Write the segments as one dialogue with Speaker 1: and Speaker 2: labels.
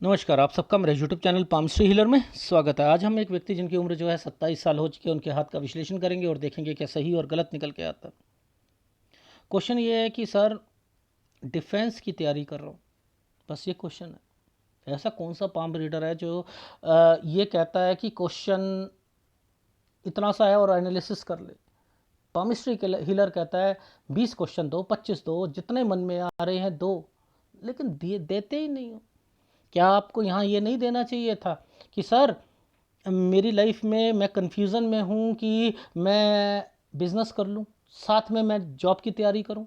Speaker 1: नमस्कार, आप सबका मेरे यूट्यूब चैनल पामश्री हीलर में स्वागत है। आज हम एक व्यक्ति जिनकी उम्र जो है 27 साल हो चुकी है, उनके हाथ का विश्लेषण करेंगे और देखेंगे क्या सही और गलत निकल के आता है। क्वेश्चन ये है कि सर, डिफेंस की तैयारी कर रहा हूँ, बस ये क्वेश्चन है। ऐसा कौन सा पाम रीडर है जो ये कहता है कि क्वेश्चन इतना सा है और एनालिसिस कर ले। पामिस्ट्री हीलर कहता है 20 क्वेश्चन दो, 25 दो, जितने मन में आ रहे हैं दो, लेकिन देते ही नहीं हो। क्या आपको यहाँ ये नहीं देना चाहिए था कि सर, मेरी लाइफ में मैं कन्फ्यूज़न में हूँ कि मैं बिज़नेस कर लूँ, साथ में मैं जॉब की तैयारी करूँ?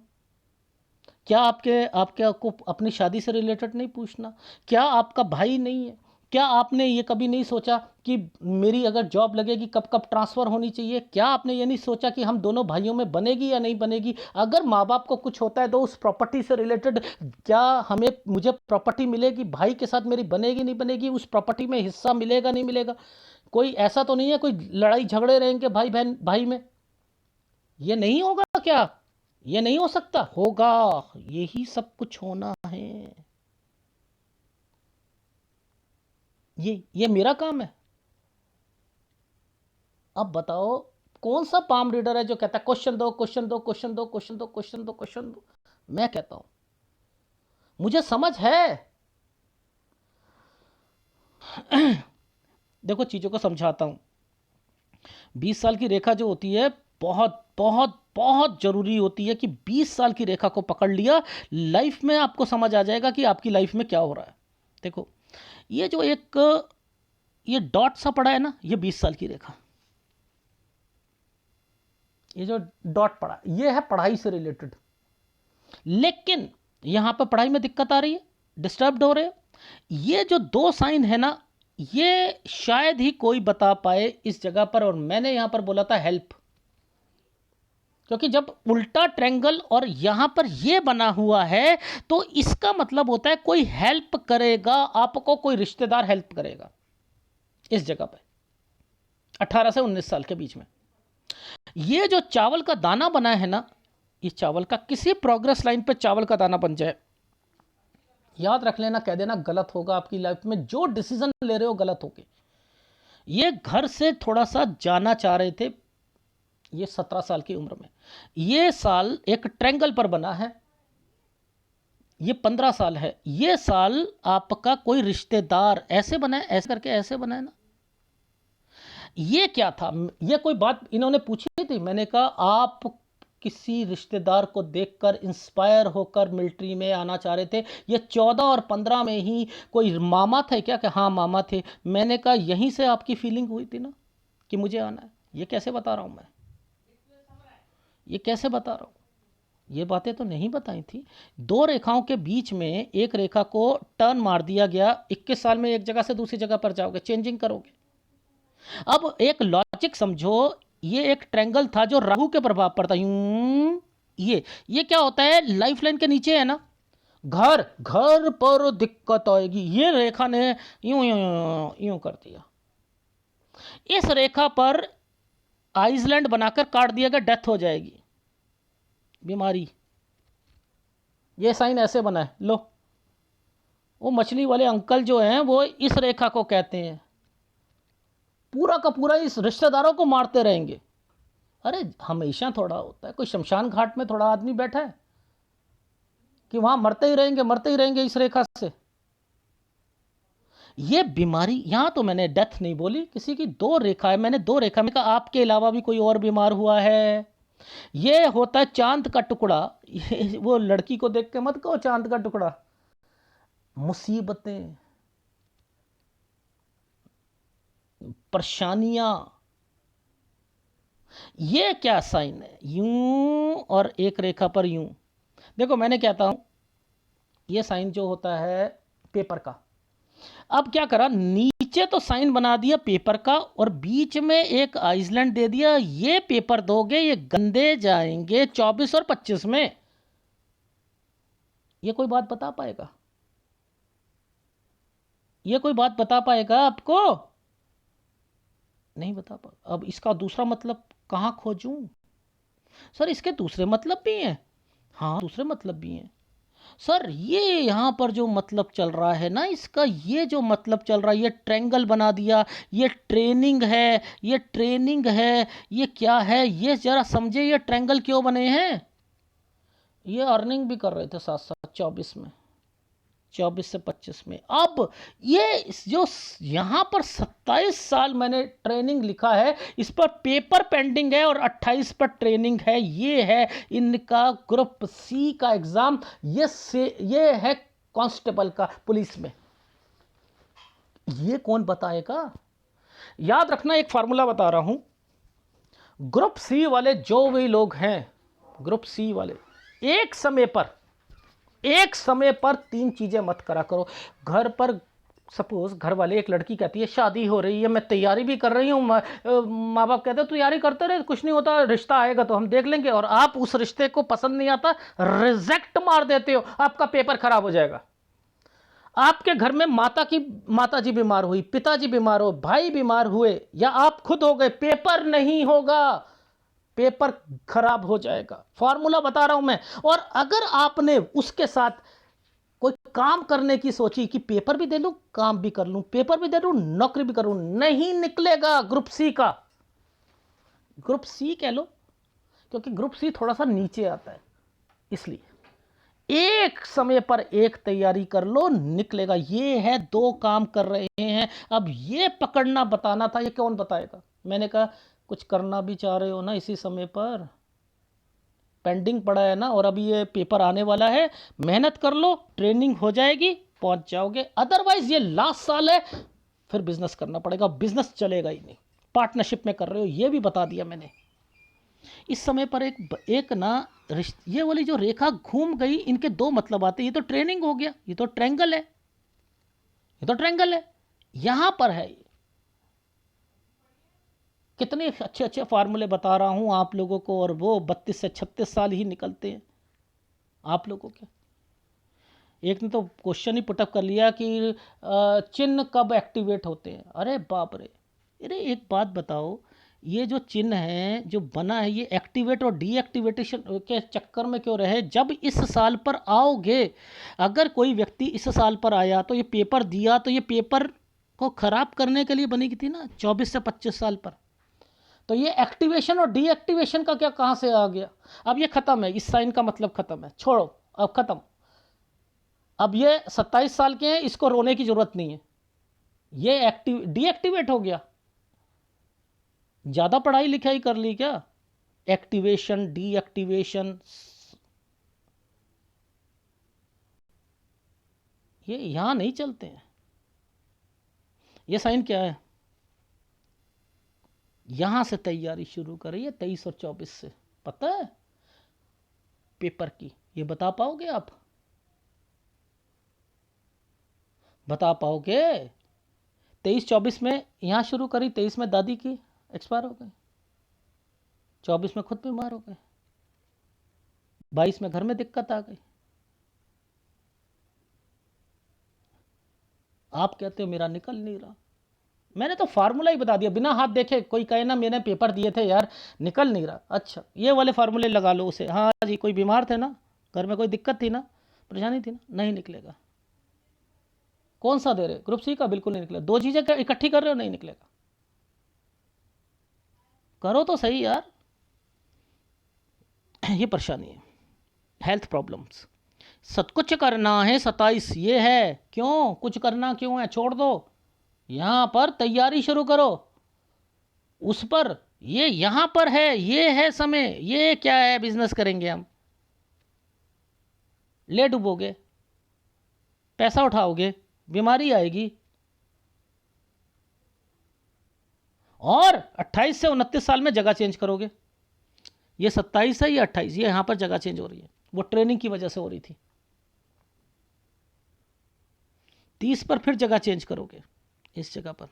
Speaker 1: क्या आपको अपनी शादी से रिलेटेड नहीं पूछना? क्या आपका भाई नहीं है? क्या आपने ये कभी नहीं सोचा कि मेरी अगर जॉब लगेगी कब कब ट्रांसफ़र होनी चाहिए? क्या आपने ये नहीं सोचा कि हम दोनों भाइयों में बनेगी या नहीं बनेगी? अगर माँ बाप को कुछ होता है तो उस प्रॉपर्टी से रिलेटेड क्या मुझे प्रॉपर्टी मिलेगी? भाई के साथ मेरी बनेगी नहीं बनेगी? उस प्रॉपर्टी में हिस्सा मिलेगा नहीं मिलेगा? कोई ऐसा तो नहीं है, कोई लड़ाई झगड़े रहेंगे भाई में? ये नहीं होगा क्या? ये नहीं हो सकता? होगा। यही सब कुछ होना है। ये मेरा काम है। अब बताओ, कौन सा पाम रीडर है जो कहता है क्वेश्चन दो, क्वेश्चन दो, क्वेश्चन दो, क्वेश्चन दो, क्वेश्चन दो, क्वेश्चन दो? मैं कहता हूं, मुझे समझ है। देखो, चीजों को समझाता हूं। 20 साल की रेखा जो होती है, बहुत बहुत बहुत जरूरी होती है कि 20 साल की रेखा को पकड़ लिया, लाइफ में आपको समझ आ जाएगा कि आपकी लाइफ में क्या हो रहा है। देखो, ये जो एक ये डॉट सा पड़ा है ना, ये 20 साल की रेखा। ये जो डॉट पड़ा, ये है पढ़ाई से रिलेटेड। लेकिन यहां पर पढ़ाई में दिक्कत आ रही है, डिस्टर्ब हो रहे हैं। ये जो दो साइन है ना, ये शायद ही कोई बता पाए इस जगह पर। और मैंने यहां पर बोला था हेल्प, क्योंकि जब उल्टा ट्रायंगल और यहां पर ये बना हुआ है तो इसका मतलब होता है कोई हेल्प करेगा आपको, कोई रिश्तेदार हेल्प करेगा इस जगह पे 18 से 19 साल के बीच में। ये जो चावल का दाना बना है ना, ये चावल का, किसी प्रोग्रेस लाइन पे चावल का दाना बन जाए, याद रख लेना, कह देना गलत होगा आपकी लाइफ में। जो डिसीजन ले रहे हो गलत होगे। ये घर से थोड़ा सा जाना चाह रहे थे, ये 17 साल की उम्र में। ये साल एक ट्रायंगल पर बना है, ये 15 साल है। ये साल आपका कोई रिश्तेदार ऐसे बना है, ऐसे करके ऐसे बना है ना। ये क्या था? ये कोई बात इन्होंने पूछी थी? मैंने कहा आप किसी रिश्तेदार को देखकर इंस्पायर होकर मिलिट्री में आना चाह रहे थे। ये 14 और 15 में ही कोई मामा थे क्या? कि हाँ मामा थे। मैंने कहा यहीं से आपकी फीलिंग हुई थी ना कि मुझे आना है। ये कैसे बता रहा हूँ मैं? ये कैसे बता रहा हूँ? ये बातें तो नहीं बताई थी। दो रेखाओं के बीच में एक रेखा को टर्न मार दिया गया। 21 साल में एक जगह से दूसरी जगह पर जाओगे, चेंजिंग करोगे। अब एक लॉजिक समझो, ये एक ट्रायंगल था जो राहु के प्रभाव पर था। यूं, ये क्या होता है? लाइफ लाइन के नीचे है ना, घर घर पर दिक्कत आएगी। ये रेखा ने यूं यूं यूं यूं कर दिया। इस रेखा पर आइसलैंड बनाकर काट दिया गया, डेथ हो जाएगी, बीमारी। ये साइन ऐसे बना है, लो। वो मछली वाले अंकल जो हैं वो इस रेखा को कहते हैं। पूरा का पूरा इस रिश्तेदारों को मारते रहेंगे। अरे हमेशा थोड़ा होता है, कोई शमशान घाट में थोड़ा आदमी बैठा है कि वहां मरते ही रहेंगे इस रेखा से। ये बीमारी, यहां तो मैंने डेथ नहीं बोली, किसी की दो रेखा है, मैंने दो रेखा में कहा आपके अलावा भी कोई और बीमार हुआ है। ये होता है चांद का टुकड़ा। वो लड़की को देख के मत कहो चांद का टुकड़ा। मुसीबतें, परेशानियां, ये क्या साइन है? यूं और एक रेखा पर यूं। देखो मैंने कहता हूं, ये साइन जो होता है पेपर का। अब क्या करा, नीचे तो साइन बना दिया पेपर का और बीच में एक आइसलैंड दे दिया। ये पेपर दोगे, ये गंदे जाएंगे 24 और 25 में। ये कोई बात बता पाएगा? ये कोई बात बता पाएगा आपको? नहीं बता पा। अब इसका दूसरा मतलब कहां खोजूं? सर इसके दूसरे मतलब भी हैं। हाँ, दूसरे मतलब भी हैं। सर ये यहाँ पर जो मतलब चल रहा है ना, इसका ये जो मतलब चल रहा है, ये ट्रायंगल बना दिया, ये ट्रेनिंग है, ये ट्रेनिंग है, ये क्या है, ये जरा समझे ये ट्रायंगल क्यों बने हैं। ये अर्निंग भी कर रहे थे साथ साथ 24 में, 24 से 25 में। अब ये जो यहाँ पर 27 साल मैंने ट्रेनिंग लिखा है, इस पर पेपर पेंडिंग है और 28 पर ट्रेनिंग है। ये है इनका ग्रुप सी का एग्जाम। ये है कांस्टेबल का पुलिस में। ये कौन बताएगा? याद रखना, एक फार्मूला बता रहा हूं। ग्रुप सी वाले जो भी लोग हैं, ग्रुप सी वाले, एक समय पर 3 चीजें मत करा करो। घर पर सपोज घर वाले, एक लड़की कहती है शादी हो रही है, मैं तैयारी भी कर रही हूँ, माँ बाप कहते हैं तैयारी करते रहे, कुछ नहीं होता, रिश्ता आएगा तो हम देख लेंगे, और आप उस रिश्ते को पसंद नहीं आता, रिजेक्ट मार देते हो, आपका पेपर खराब हो जाएगा। आपके घर में माता जी बीमार हुई, पिताजी बीमार हो, भाई बीमार हुए, या आप खुद हो गए, पेपर नहीं होगा, पेपर खराब हो जाएगा। फॉर्मूला बता रहा हूं मैं। और अगर आपने उसके साथ कोई काम करने की सोची कि पेपर भी दे लूं, काम भी कर लूं, पेपर भी दे लूं, नौकरी भी करूं, नहीं निकलेगा ग्रुप सी का। ग्रुप सी कह लो, क्योंकि ग्रुप सी थोड़ा सा नीचे आता है, इसलिए एक समय पर एक तैयारी कर लो, निकलेगा। ये है 2 काम कर रहे हैं। अब ये पकड़ना बताना था, ये कौन बताएगा? मैंने कहा कुछ करना भी चाह रहे हो ना, इसी समय पर पेंडिंग पड़ा है ना, और अभी ये पेपर आने वाला है, मेहनत कर लो, ट्रेनिंग हो जाएगी, पहुंच जाओगे। अदरवाइज ये लास्ट साल है, फिर बिजनेस करना पड़ेगा, बिजनेस चलेगा ही नहीं। पार्टनरशिप में कर रहे हो, ये भी बता दिया मैंने। इस समय पर एक ना ये वाली जो रेखा घूम गई, इनके 2 मतलब आते हैं। ये तो ट्रेनिंग हो गया, ये तो ट्रायंगल है, ये तो ट्रायंगल है, यहां पर है। कितने अच्छे अच्छे फार्मूले बता रहा हूं आप लोगों को, और वो 32 से 36 साल ही निकलते हैं आप लोगों के। एक ने तो क्वेश्चन ही पुटअप कर लिया कि चिन्ह कब एक्टिवेट होते हैं। अरे बाप रे! अरे एक बात बताओ, ये जो चिन्ह है जो बना है, ये एक्टिवेट और डीएक्टिवेटेशन के चक्कर में क्यों रहे? जब इस साल पर आओगे, अगर कोई व्यक्ति इस साल पर आया तो ये पेपर दिया, तो ये पेपर को खराब करने के लिए बनी थी ना 24 से 25 साल पर। तो ये एक्टिवेशन और डीएक्टिवेशन का क्या कहां से आ गया? अब ये खत्म है, इस साइन का मतलब खत्म है, छोड़ो, अब खत्म। अब ये 27 साल के हैं, इसको रोने की जरूरत नहीं है, ये डीएक्टिवेट हो गया। ज्यादा पढ़ाई लिखाई कर ली क्या? एक्टिवेशन, डीएक्टिवेशन, ये यहां नहीं चलते हैं। ये साइन क्या है? यहां से तैयारी शुरू करिए 23 और 24 से। पता है पेपर की? ये बता पाओगे आप? बता पाओगे? 23-24 में यहां शुरू करी, 23 में दादी की एक्सपायर हो गई, 24 में खुद बीमार हो गए, 22 में घर में दिक्कत आ गई। आप कहते हो मेरा निकल नहीं रहा। मैंने तो फार्मूला ही बता दिया, बिना हाथ देखे। कोई कहे ना मैंने पेपर दिए थे यार, निकल नहीं रहा, अच्छा ये वाले फार्मूले लगा लो उसे। हाँ जी, कोई बीमार थे ना, घर में कोई दिक्कत थी ना, परेशानी थी ना, नहीं निकलेगा। कौन सा दे रहे? ग्रुप सी का? बिल्कुल नहीं निकलेगा। 2 चीजें इकट्ठी कर रहे हो, नहीं निकलेगा। करो तो सही यार। ये परेशानी है, हेल्थ प्रॉब्लम्स। सब कुछ करना है 27, ये है। क्यों कुछ करना क्यों है? छोड़ दो, यहां पर तैयारी शुरू करो उस पर। ये यहां पर है, ये है समय। ये क्या है? बिजनेस करेंगे हम, ले डूबोगे, पैसा उठाओगे, बीमारी आएगी, और 28 से 29 साल में जगह चेंज करोगे। ये 27 है, ये 28, ये यहां पर जगह चेंज हो रही है, वो ट्रेनिंग की वजह से हो रही थी। 30 पर फिर जगह चेंज करोगे इस जगह पर।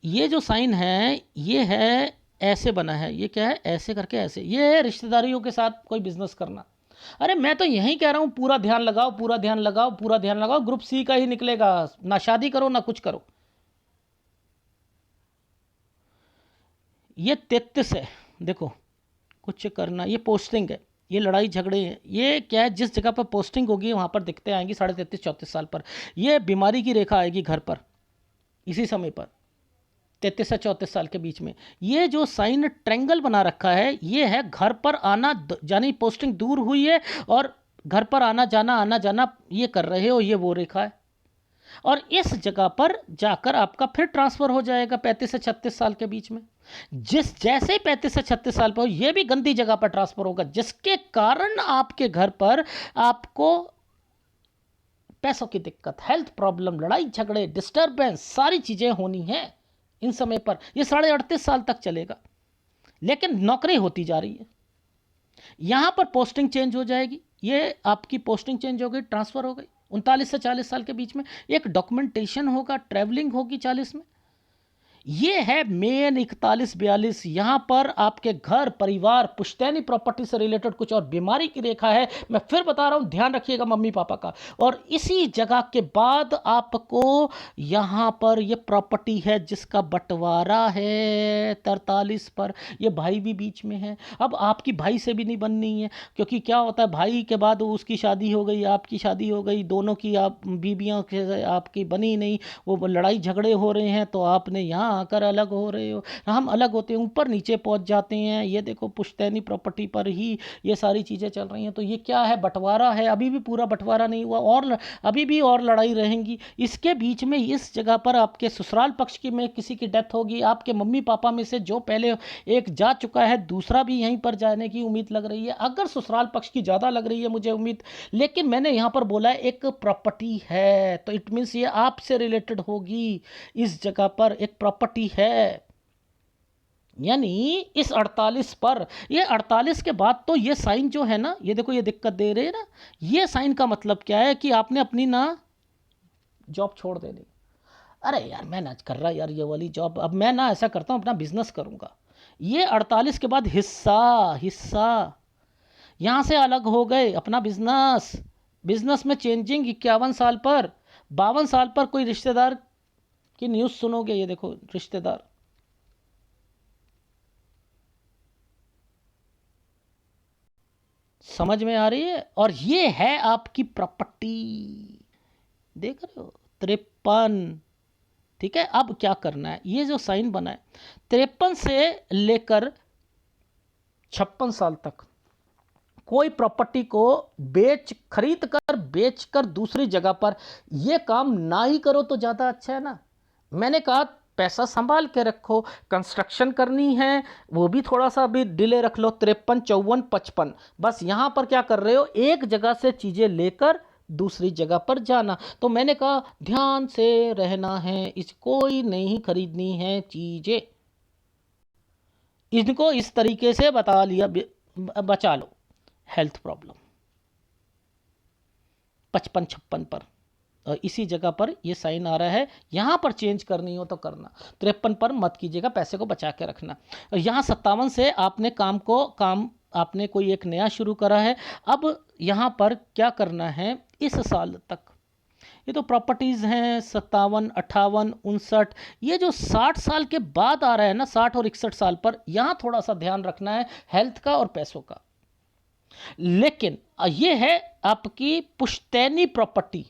Speaker 1: ये जो साइन है, ये है ऐसे बना है, ये क्या है? ऐसे करके ऐसे। ये है रिश्तेदारियों के साथ कोई बिजनेस करना। अरे मैं तो यही कह रहा हूं, पूरा ध्यान लगाओ, पूरा ध्यान लगाओ, पूरा ध्यान लगाओ। ग्रुप सी का ही निकलेगा, ना शादी करो ना कुछ करो। ये 33 है, देखो, कुछ करना, ये पोस्टिंग है। ये लड़ाई झगड़े हैं, ये क्या है, जिस जगह पर पोस्टिंग होगी वहाँ पर दिक्कतें आएंगी 33-34 साल पर। ये बीमारी की रेखा आएगी घर पर इसी समय पर 33 से 34 साल के बीच में। ये जो साइन ट्रेंगल बना रखा है ये है घर पर आना, यानी पोस्टिंग दूर हुई है और घर पर आना जाना ये कर रहे हो, ये वो रेखा है। और इस जगह पर जाकर आपका फिर ट्रांसफर हो जाएगा 35 से 36 साल के बीच में। जैसे ही 35 से 36 साल पर ये भी गंदी जगह पर ट्रांसफर होगा, जिसके कारण आपके घर पर आपको पैसों की दिक्कत, हेल्थ प्रॉब्लम, लड़ाई झगड़े, डिस्टर्बेंस, सारी चीज़ें होनी हैं इन समय पर। ये 38.5 साल तक चलेगा, लेकिन नौकरी होती जा रही है। यहाँ पर पोस्टिंग चेंज हो जाएगी, ये आपकी पोस्टिंग चेंज हो गई, ट्रांसफ़र हो गई 39 से 40 साल के बीच में। एक डॉक्यूमेंटेशन होगा, ट्रैवलिंग होगी 40 में। ये है मेन 41-42। यहाँ पर आपके घर परिवार पुश्तैनी प्रॉपर्टी से रिलेटेड कुछ और बीमारी की रेखा है। मैं फिर बता रहा हूँ, ध्यान रखिएगा मम्मी पापा का। और इसी जगह के बाद आपको यहाँ पर ये प्रॉपर्टी है जिसका बंटवारा है 43 पर। ये भाई भी बीच में है। अब आपकी भाई से भी नहीं बननी है, क्योंकि क्या होता है, भाई के बाद उसकी शादी हो गई, आपकी शादी हो गई, दोनों की आप बीबियाँ आपकी बनी नहीं, वो लड़ाई झगड़े हो रहे हैं, तो आपने यहाँ आकर अलग हो रहे हो। हम अलग होते हैं, ऊपर नीचे पहुंच जाते हैं। ये देखो पुश्तैनी प्रॉपर्टी पर ही ये सारी चीज़ें चल रही हैं। तो ये क्या है, बंटवारा है। अभी भी पूरा बंटवारा नहीं हुआ और अभी भी और लड़ाई रहेंगी। इसके बीच में इस जगह पर आपके ससुराल पक्ष की में किसी की डेथ होगी, आपके मम्मी पापा में से जो पहले एक जा चुका है, दूसरा भी यहीं पर जाने की उम्मीद लग रही है। अगर ससुराल पक्ष की ज़्यादा लग रही है मुझे उम्मीद, लेकिन मैंने यहाँ पर बोला एक प्रॉपर्टी है, तो इट मीन्स ये आपसे रिलेटेड होगी। इस जगह पर एक प्रॉपर्टी है, यानी इस 48 पर, ये 48 के बाद तो ये साइन जो है ना, ये देखो ये दिक्कत दे रहे हैं ना, ये साइन का मतलब क्या है कि आपने अपनी ना जॉब छोड़ देनी। अरे यार मैं ना कर रहा यार ये वाली जॉब, अब मैं ना ऐसा करता हूँ अपना बिजनेस करूँगा। ये 48 के बाद हिस्सा यहाँ से अलग हो गए, अपना बिजनेस में चेंजिंग 51 साल पर, 52 साल पर कोई रिश्तेदार की न्यूज़ सुनोगे। ये देखो रिश्तेदार, समझ में आ रही है। और ये है आपकी प्रॉपर्टी, देख रहे हो 53। ठीक है, अब क्या करना है, ये जो साइन बना है 53 से लेकर 56 साल तक कोई प्रॉपर्टी को खरीद कर बेच कर दूसरी जगह पर, ये काम ना ही करो तो ज़्यादा अच्छा है ना। मैंने कहा पैसा संभाल के रखो, कंस्ट्रक्शन करनी है वो भी थोड़ा सा अभी डिले रख लो, 53, 54, 55। बस यहाँ पर क्या कर रहे हो, एक जगह से चीज़ें लेकर दूसरी जगह पर जाना। तो मैंने कहा ध्यान से रहना है, इस कोई नहीं खरीदनी है चीज़ें, इनको इस तरीके से बता लिया, बचा लो हेल्थ प्रॉब्लम 55-56 पर। और इसी जगह पर ये साइन आ रहा है, यहाँ पर चेंज करनी हो तो करना, 53 पर मत कीजिएगा, पैसे को बचा के रखना। और यहाँ 57 से आपने आपने कोई एक नया शुरू करा है। अब यहाँ पर क्या करना है, इस साल तक ये तो प्रॉपर्टीज़ हैं 57, 58, 59, ये जो 60 साल के बाद आ रहा है ना, 60 और 61 साल पर, यहाँ थोड़ा सा ध्यान रखना है हेल्थ का और पैसों का। लेकिन ये है आपकी पुश्तैनी प्रॉपर्टी।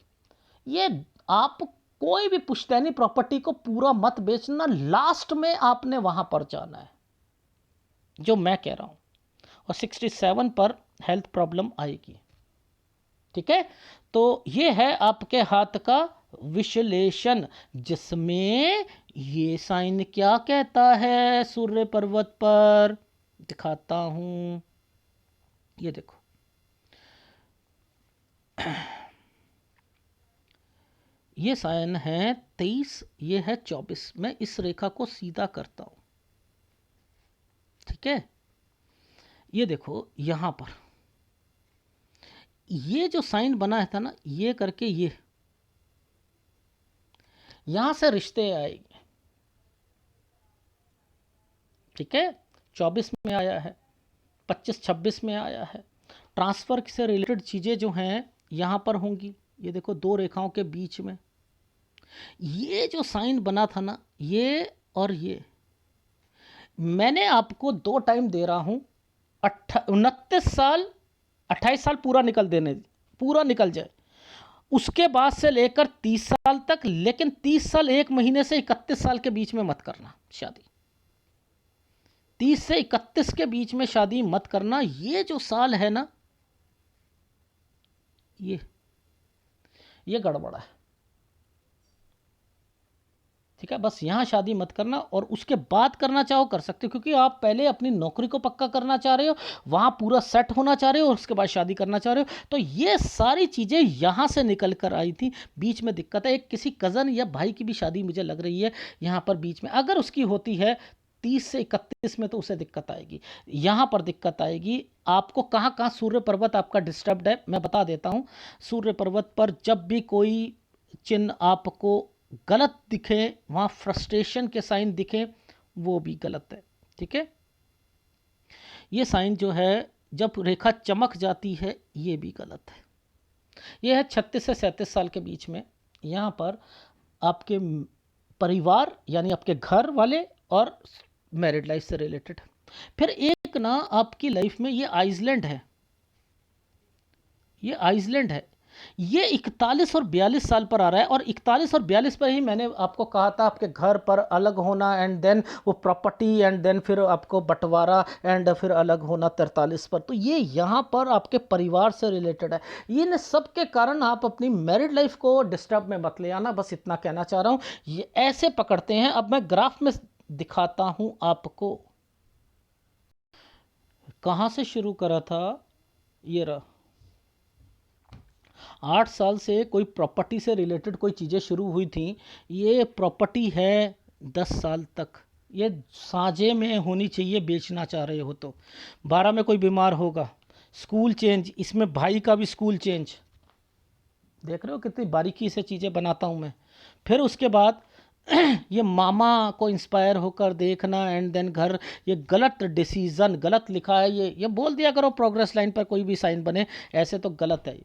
Speaker 1: ये आप कोई भी पुश्तैनी प्रॉपर्टी को पूरा मत बेचना, लास्ट में आपने वहां पर जाना है, जो मैं कह रहा हूं। और 67 पर हेल्थ प्रॉब्लम आएगी। ठीक है, तो ये है आपके हाथ का विश्लेषण, जिसमें ये साइन क्या कहता है सूर्य पर्वत पर, दिखाता हूं। ये देखो ये साइन है 23, ये है 24। मैं इस रेखा को सीधा करता हूं, ठीक है। ये देखो यहां पर ये जो साइन बना था ना, ये करके ये यहां से रिश्ते आएंगे, ठीक है। 24 में आया है, 25-26 में आया है। ट्रांसफर से रिलेटेड चीजें जो हैं यहां पर होंगी। ये देखो दो रेखाओं के बीच में ये जो साइन बना था ना, ये और ये, मैंने आपको 2 टाइम दे रहा हूं, 29 साल 28 साल पूरा निकल देने, पूरा निकल जाए, उसके बाद से लेकर 30 साल तक, लेकिन 30 साल 1 महीने से 31 साल के बीच में मत करना शादी। 30 से 31 के बीच में शादी मत करना। ये जो साल है ना, ये गड़बड़ है, ठीक है। बस यहाँ शादी मत करना, और उसके बाद करना चाहो कर सकते हो, क्योंकि आप पहले अपनी नौकरी को पक्का करना चाह रहे हो, वहाँ पूरा सेट होना चाह रहे हो, और उसके बाद शादी करना चाह रहे हो। तो ये सारी चीज़ें यहाँ से निकल कर आई थी, बीच में दिक्कत है। एक किसी कज़न या भाई की भी शादी मुझे लग रही है यहाँ पर बीच में, अगर उसकी होती है 30 से 31 में, तो उसे दिक्कत आएगी, यहाँ पर दिक्कत आएगी। आपको कहाँ कहाँ सूर्य पर्वत आपका डिस्टर्ब्ड है, मैं बता देता हूँ। सूर्य पर्वत पर जब भी कोई चिन्ह आपको गलत दिखे, वहाँ फ्रस्ट्रेशन के साइन दिखे, वो भी गलत है, ठीक है। ये साइन जो है, जब रेखा चमक जाती है, ये भी गलत है। ये है 36 से 37 साल के बीच में। यहाँ पर आपके परिवार यानी आपके घर वाले और मैरिड लाइफ से रिलेटेड। फिर एक ना आपकी लाइफ में ये आइसलैंड है, ये आइसलैंड है। ये 41 और 42 साल पर आ रहा है, और 41 और 42 पर ही मैंने आपको कहा था आपके घर पर अलग होना, एंड देन वो प्रॉपर्टी, एंड देन फिर आपको बंटवारा, एंड फिर अलग होना 43 पर। तो ये यहाँ पर आपके परिवार से रिलेटेड है। इन सब के कारण आप अपनी मैरिड लाइफ को डिस्टर्ब में मत ले आना, बस इतना कहना चाह रहा हूँ। ये ऐसे पकड़ते हैं। अब मैं ग्राफ में दिखाता हूँ आपको, कहाँ से शुरू करा था, ये रहा। 8 साल से कोई प्रॉपर्टी से रिलेटेड कोई चीज़ें शुरू हुई थी। ये प्रॉपर्टी है 10 साल तक, ये साझे में होनी चाहिए, बेचना चाह रहे हो तो। 12 में कोई बीमार होगा, स्कूल चेंज, इसमें भाई का भी स्कूल चेंज, देख रहे हो कितनी बारीकी से चीज़ें बनाता हूँ मैं। फिर उसके बाद ये मामा को इंस्पायर होकर देखना, एंड देन घर, ये गलत डिसीज़न, गलत लिखा है, ये बोल दिया करो प्रोग्रेस लाइन पर कोई भी साइन बने, ऐसे तो गलत है,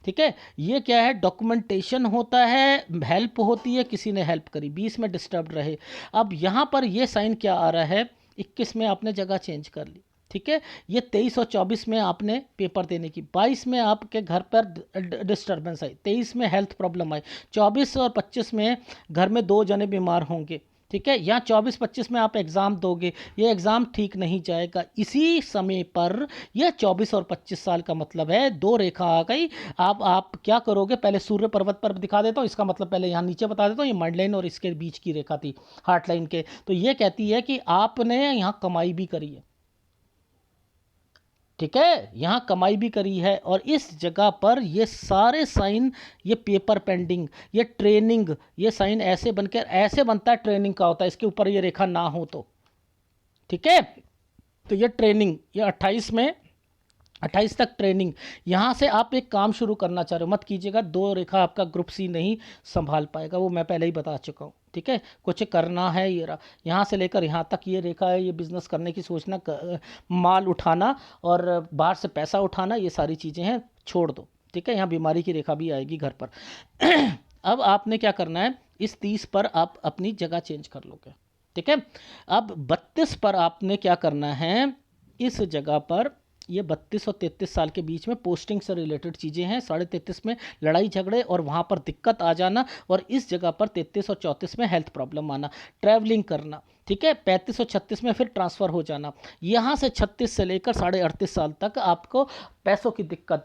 Speaker 1: ठीक है। ये क्या है, डॉक्यूमेंटेशन होता है, हेल्प होती है, किसी ने हेल्प करी, 20 में डिस्टर्ब रहे। अब यहाँ पर ये साइन क्या आ रहा है, 21 में आपने जगह चेंज कर ली, ठीक है। ये 23 और 24 में आपने पेपर देने की, 22 में आपके घर पर डिस्टर्बेंस आई, 23 में हेल्थ प्रॉब्लम आई, 24 और 25 में घर में 2 जने बीमार होंगे, ठीक है। यहाँ 24-25 में आप एग्ज़ाम दोगे, ये एग्ज़ाम ठीक नहीं जाएगा। इसी समय पर यह 24 और 25 साल का मतलब है 2 रेखा आ गई। आप क्या करोगे, पहले सूर्य पर्वत पर दिखा देता हूँ, इसका मतलब पहले यहाँ नीचे बता देता हूँ। ये मंड लाइन और इसके बीच की रेखा थी, हार्ट लाइन के। तो ये कहती है कि आपने यहाँ कमाई भी करी है, ठीक है, यहाँ कमाई भी करी है। और इस जगह पर ये सारे साइन, ये पेपर पेंडिंग, ये ट्रेनिंग, ये साइन ऐसे बनकर, ऐसे बनता है, ट्रेनिंग का होता है, इसके ऊपर ये रेखा ना हो तो, ठीक है। तो ये ट्रेनिंग, ये 28 तक ट्रेनिंग। यहाँ से आप एक काम शुरू करना चाह रहे हो, मत कीजिएगा, 2 रेखा आपका ग्रुप सी नहीं संभाल पाएगा, वो मैं पहले ही बता चुका हूँ, ठीक है। कुछ करना है, ये रहा, यहाँ से लेकर यहाँ तक ये रेखा है, ये बिज़नेस करने की सोचना, माल उठाना और बाहर से पैसा उठाना, ये सारी चीज़ें हैं, छोड़ दो, ठीक है। यहाँ बीमारी की रेखा भी आएगी घर पर। अब आपने क्या करना है, इस 30 पर आप अपनी जगह चेंज कर लोगे, ठीक है। अब 32 पर आपने क्या करना है, इस जगह पर ये 32 और 33 साल के बीच में पोस्टिंग से रिलेटेड चीज़ें हैं। 33.5 में लड़ाई झगड़े और वहाँ पर दिक्कत आ जाना, और इस जगह पर 33 और 34 में हेल्थ प्रॉब्लम आना, ट्रैवलिंग करना, ठीक है। 35 और 36 में फिर ट्रांसफ़र हो जाना। यहाँ से 36 से लेकर 38.5 साल तक आपको पैसों की दिक्कत,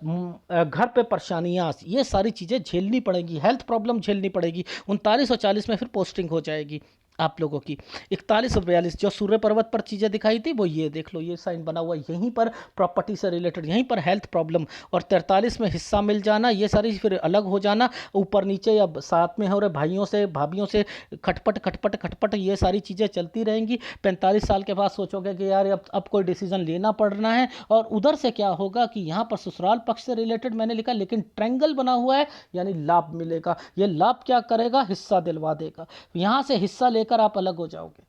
Speaker 1: घर पे परेशानियाँ, ये सारी चीज़ें झेलनी पड़ेगी, हेल्थ प्रॉब्लम झेलनी पड़ेगी। 39 और 40 में फिर पोस्टिंग हो जाएगी आप लोगों की। 41 और 42 जो सूर्य पर्वत पर चीज़ें दिखाई थी, वो ये देख लो, ये साइन बना हुआ यहीं पर, प्रॉपर्टी से रिलेटेड, यहीं पर हेल्थ प्रॉब्लम। और 43 में हिस्सा मिल जाना, ये सारी फिर अलग हो जाना, ऊपर नीचे या साथ में हो रहे भाइयों से, भाभीयों से खटपट खटपट खटपट, ये सारी चीज़ें चलती रहेंगी। 45 साल के बाद सोचोगे कि यार अब कोई डिसीजन लेना पड़ना है। और उधर से क्या होगा कि यहाँ पर ससुराल पक्ष से रिलेटेड मैंने लिखा, लेकिन ट्रायंगल बना हुआ है, यानी लाभ मिलेगा। ये लाभ क्या करेगा, हिस्सा दिलवा देगा। यहाँ से हिस्सा लेकर आप अलग हो जाओगे।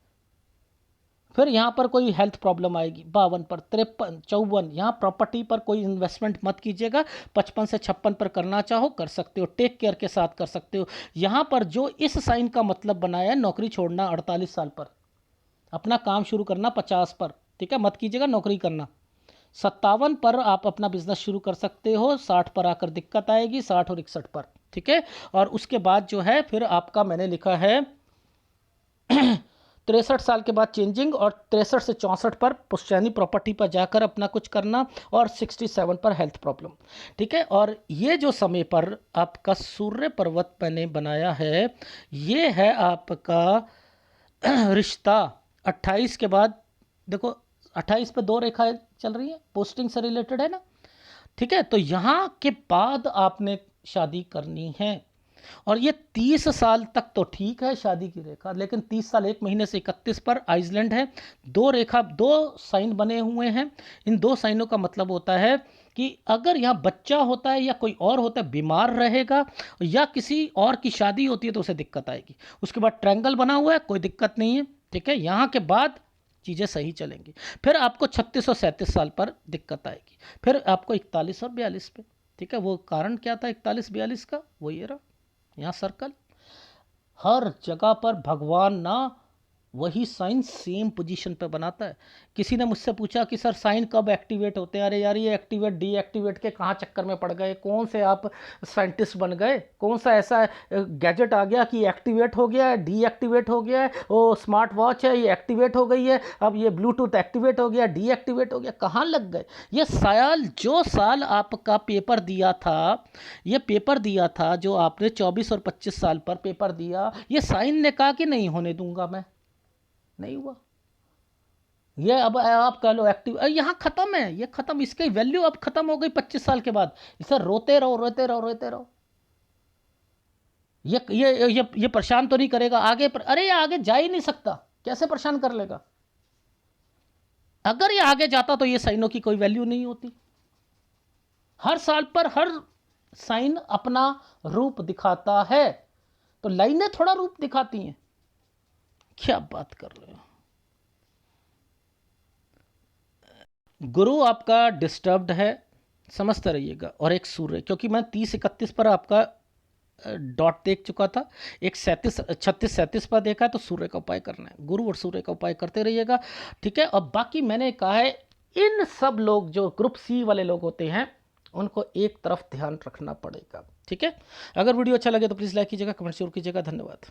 Speaker 1: फिर यहाँ पर कोई हेल्थ प्रॉब्लम आएगी 52 पर, 53, 54, यहाँ प्रॉपर्टी पर कोई इन्वेस्टमेंट मत कीजिएगा। 55 से 56 पर करना चाहो कर सकते हो, टेक केयर के साथ कर सकते हो। यहाँ पर जो इस साइन का मतलब बनाया है, नौकरी छोड़ना 48 साल पर, अपना काम शुरू करना 50 पर, ठीक है, मत कीजिएगा नौकरी करना। 57 पर आप अपना बिजनेस शुरू कर सकते हो, 60 पर आकर दिक्कत आएगी, 60 और 61 पर, ठीक है। और उसके बाद जो है फिर आपका मैंने लिखा है 63 साल के बाद चेंजिंग, और 63 से 64 पर पुश्तैनी प्रॉपर्टी पर जाकर अपना कुछ करना, और 67 पर हेल्थ प्रॉब्लम, ठीक है। और ये जो समय पर आपका सूर्य पर्वत मैंने बनाया है, ये है आपका रिश्ता 28 के बाद। देखो 28 पे 2 रेखाएं चल रही है, पोस्टिंग से रिलेटेड है ना, ठीक है। तो यहाँ के बाद आपने शादी करनी है, और ये 30 साल तक तो ठीक है शादी की रेखा, लेकिन 30 साल 1 महीने से 31 पर आइसलैंड है, 2 रेखा 2 साइन बने हुए हैं। इन 2 साइनों का मतलब होता है कि अगर यहाँ बच्चा होता है या कोई और होता है बीमार रहेगा, या किसी और की शादी होती है तो उसे दिक्कत आएगी। उसके बाद ट्रायंगल बना हुआ है, कोई दिक्कत नहीं है, ठीक है। यहाँ के बाद चीज़ें सही चलेंगी। फिर आपको 36 और 37 साल पर दिक्कत आएगी, फिर आपको 41 और 42 पे, ठीक है। वो कारण क्या था 41-42 का, वो ये रहा यहाँ सर्कल। हर जगह पर भगवान ना वही साइन सेम पोजीशन पे बनाता है। किसी ने मुझसे पूछा कि सर साइन कब एक्टिवेट होते हैं? अरे यार ये एक्टिवेट डीएक्टिवेट के कहाँ चक्कर में पड़ गए, कौन से आप साइंटिस्ट बन गए, कौन सा ऐसा गैजेट आ गया कि एक्टिवेट हो गया है, डीएक्टिवेट हो गया है, वो स्मार्ट वॉच है ये एक्टिवेट हो गई है, अब ये ब्लूटूथ एक्टिवेट हो गया, डीएक्टिवेट हो गया, कहाँ लग गए ये साल? जो साल आपका पेपर दिया था, ये पेपर दिया था जो आपने 24 और 25 साल पर पेपर दिया, ये साइन ने कहा कि नहीं होने दूंगा मैं, नहीं हुआ। ये अब आप कह लो एक्टिव, यहाँ खत्म है, ये खत्म, इसकी वैल्यू अब खत्म हो गई 25 साल के बाद। इसे रोते रहो रोते रहो रोते रहो, ये परेशान तो नहीं करेगा आगे पर, अरे ये आगे जा ही नहीं सकता, कैसे परेशान कर लेगा? अगर ये आगे जाता तो ये साइनों की कोई वैल्यू नहीं होती। हर साल पर हर साइन अपना रूप दिखाता है, तो लाइनें थोड़ा रूप दिखाती हैं। क्या बात कर रहे हो? गुरु आपका डिस्टर्ब्ड है, समझते रहिएगा। और एक सूर्य, क्योंकि मैं 30-31 पर आपका डॉट देख चुका था, एक 36 पर देखा है, तो सूर्य का उपाय करना है, गुरु और सूर्य का उपाय करते रहिएगा, ठीक है। और बाकी मैंने कहा है इन सब लोग जो ग्रुप सी वाले लोग होते हैं उनको एक तरफ ध्यान रखना पड़ेगा, ठीक है। अगर वीडियो अच्छा लगे तो प्लीज़ लाइक कीजिएगा, कमेंट जरूर कीजिएगा। धन्यवाद।